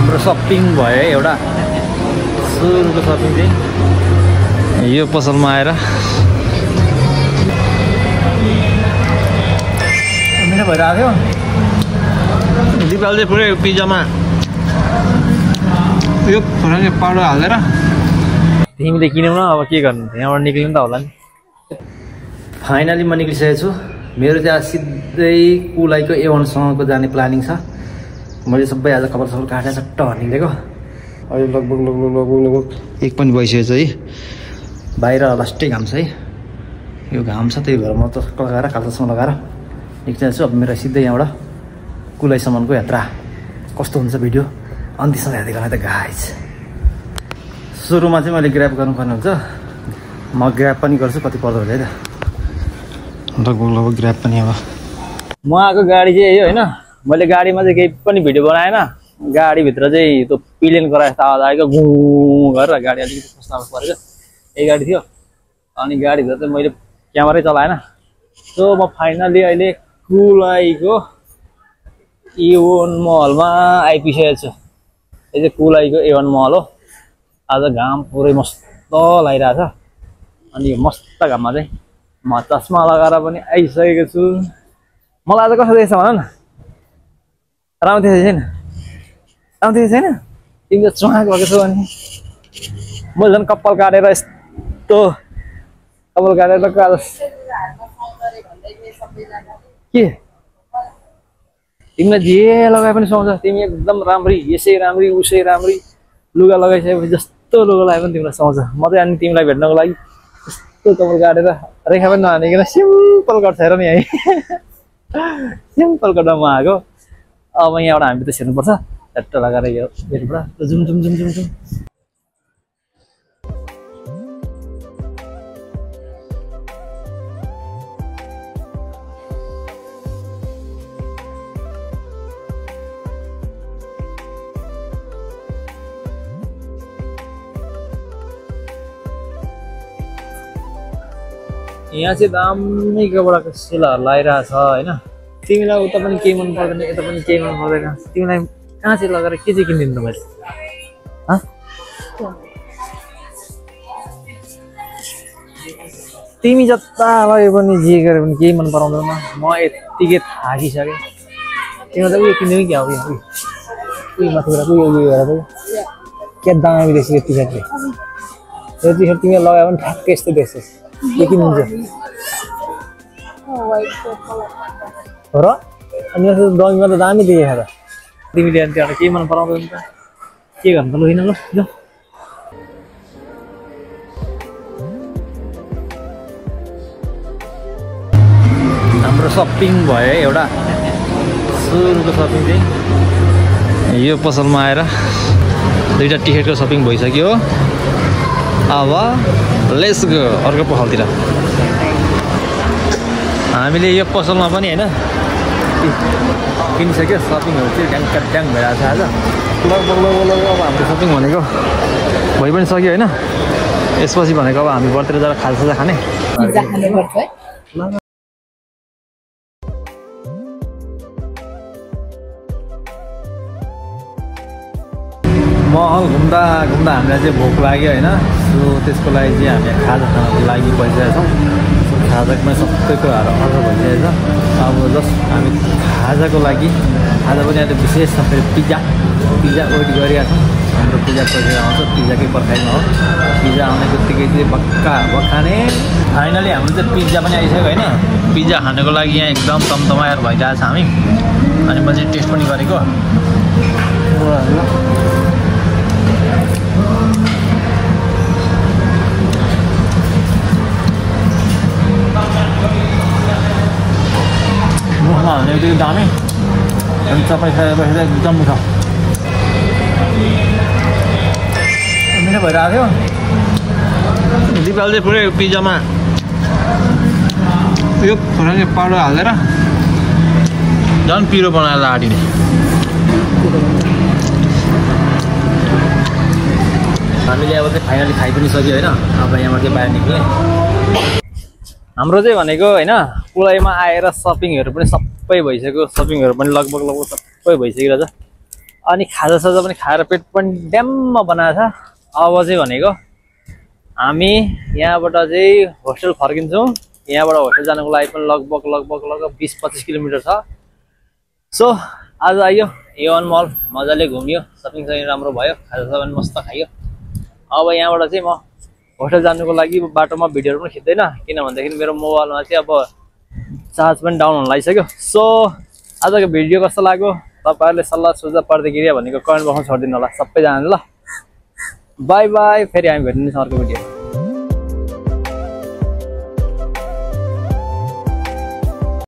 हाम्रो सपिङ भयो है एउटा सुरुको सपिङ चाहिँ यो पसलमा आएर मेरो भइरहेको थियो दिपाल चाहिँ पुरै पिज्जामा यो खोर्सानी पाउडर हालेर तिमीले किनौ न अब के गर्नु यहाँबाट निक्लिनु त होला नि फाइनली म निक्लिसकेको छु मेरो चाहिँ सिधै कुलाईको A1सँगको जाने प्लानिङ छ मैले सबै आज कपाल सबै काटेर चट्ट निक्लेको अहिले लगभग 1 पनि भइसकेको छ है बाहिर लास्टै घाम छ है यो घाम छ त्यही भएर म त लगाएर कालो चस्मा लगाएर निक्लिरहेको छु अब मेरो सिधै यहाँबाट कुलाईसम्मको यात्रा कस्तो हुन्छ भिडियो अन्तिसम्म हेर्दै गर्नु त गाइज सुरुमा चाहिँ मैले ग्र्याब गर्नुपर्ने हुन्छ म ग्र्याब पनि गर्छु कति पर्दो हुन्छ है त लगभग ग्र्याब पनि अब म आएको गाडी चाहिँ यही होइन मैले गाडीमा चाहिँ केही पनि भिडियो बनाएन गाडीभित्र चाहिँ त्यो पिलेन गराए जस्तो आवाज आएको गुँ गरेर गाडी अलिकति फस्टाउनु परेको यही गाडी थियो अनि गाडीभित्र चाहिँ मैले क्यामेरै चलाएन सो म फाइनली अहिले कुलाईको A1 महलमा आइपुगेको छु यो चाहिँ कुलाईको A1 महल हो आज घाम पुरै मस्त लागिरहेछ अनि यो मस्त घाममा चाहिँ म चस्मा लगाएर पनि आइसकेको छु मलाई आज कस्तो देख्छ भन न राम्रो देखेको छैन राम्रो देखेको छैन तिमी त चुहाक भएको छौ अनि मैले झन् कपाल काटेर यस्तो कपाल काटेर के तिमीलाई जे लगाए पनि सुहाउँछ तिमी एकदम राम्री यसै राम्री उसै राम्री लुगा लगाइसकेपछि जस्तो लुगा लगाए पनि तिमीलाई सुहाउँछ म चाहिँ अनि तिमीलाई भेट्नको लागि यस्तो कपाल काटेर रेखा पनि नहानिकन सिम्पल कट छैर नि है सिम्पल कटमा म आएको अब यहाँबाट हामी त छिर्नुपर्छ झट्ट लगाएर यो बेलबाट zoom zoom zoom zoom zoom यहाँ चाहिँ दामी कपडाको सेलाहरू लगाइरहेछ होइन तिमीलाई उता पनि केही मन पर्दैन यता पनि केही मन पर्दैन तिमीलाई कहाँ चाहिँ लगाएर के चाहिँ किनिदिनु मैले तिमी जता लगे पनि जे गरे पनि केही मन पराउँदैन म यत्तिकै थाकिसकेँ तिमीलाई त उयो किन्नु क्या हो उयो माथि गएर उयो उयो गरेर क्या दामी देख्छ यो टी सर्टले यो टी सर्ट तिमीले लगायो भने ठ्याक्कै यस्तो देख्छस् के किन्नुहुन्छ हो र अनि दमीमा त दामी देखेको त तिमीले अनि त्यहाँबाट केही मन पराउँदैन त के गर्नु त लु होइन ल हाम्रो सपिङ भयो है एउटा सुरुको सपिङ चाहिँ यो पसलमा आएर दुईवटा टी सर्टको सपिङ भइसक्यो अब लेट्स गो अर्को पसलतिर हामीले यो पसलमा पनि होइन किनिसक्यो सपिङहरू चाहिँ ड्याङ भइरहेको छ आज लगभग अब हाम्रो सपिङ भनेको भइ पनि सक्यो होइन यसपछि भनेको अब हामी बरतिर जाँदा खाजा खाने महल घुम्दा घुम्दा हामीलाई चाहिँ भोक लाग्यो होइन सो त्यसको लागि चाहिँ हामी खाजा खानको लागि बसिरहेको छौँ खाजामा सबै कुराहरू अर्डर भइसकेको छ अब जस्ट हामी खाजाको लागि आज पनि अहिले विशेष छ फेरि पिज्जा वेट गरिरहेको छौँ हाम्रो पिज्जा कहिले आउँछ पिज्जाकै पर्खाइमा हो पिज्जा आउने बित्तिकै चाहिँ बक्खाने फाइनली हाम्रो चाहिँ पिज्जा पनि आइसक्यो होइन पिज्जा खानको लागि यहाँ एकदम तमतमाएर भइरहेको छ हामी अनि म चाहिँ टेस्ट पनि गरेको मुखमा हाल्ने बित्तिकै दामी अनि चपाइ खाएर एकदम मिठो मिठो भइरहेको थियो दिपाल चाहिँ पुरै पिज्जामा यो खोर्सानी पाउडर हालेर झन् पिरो बनाएर आँटिने हामीले अब चाहिँ फाइनली खाइ पनि सक्यो होइन अब यहाँबाट चाहिँ बाहिर निक्ल्यो हाम्रो चाहिँ भनेको होइन कुलाईमा आएर सपिङहरू पनि सबै भइसक्यो सपिङहरू पनि लगभग सबै भइसकिरहेछ अनि खाजासाजा पनि खाएर पेट पनि ड्याम्म बनाएको छ। अब चाहिँ भनेको हामी यहाँबाट चाहिँ होस्टेल फर्किन्छौँ। यहाँबाट होस्टेल जानुको लागि पनि लगभग 20-25 किलोमिटर छ। सो आज आइयो A1 मल, मजाले घुमियो, सपिङ राम्रो भयो, खाजासाजा पनि मस्त खाइयो। अब यहाँबाट चाहिँ म होस्टेल जानुको लागि बाटोमा भिडियोहरू पनि खिच्दैन, किन भन्दाखेरि मेरो मोबाइलमा चाहिँ अब चार्ज पनि डाउन हुन लागिसक्यो। सो आजको भिडियो कस्तो लाग्यो तपाईहरुले सल्लाह सुझाव प्रतिक्रिया भनेको कमेन्ट बक्समा छोडिदिनु होला सबैजनाले ल। बाई बाई, फेरि हामी भेट्नेछौँ अर्को भिडियो।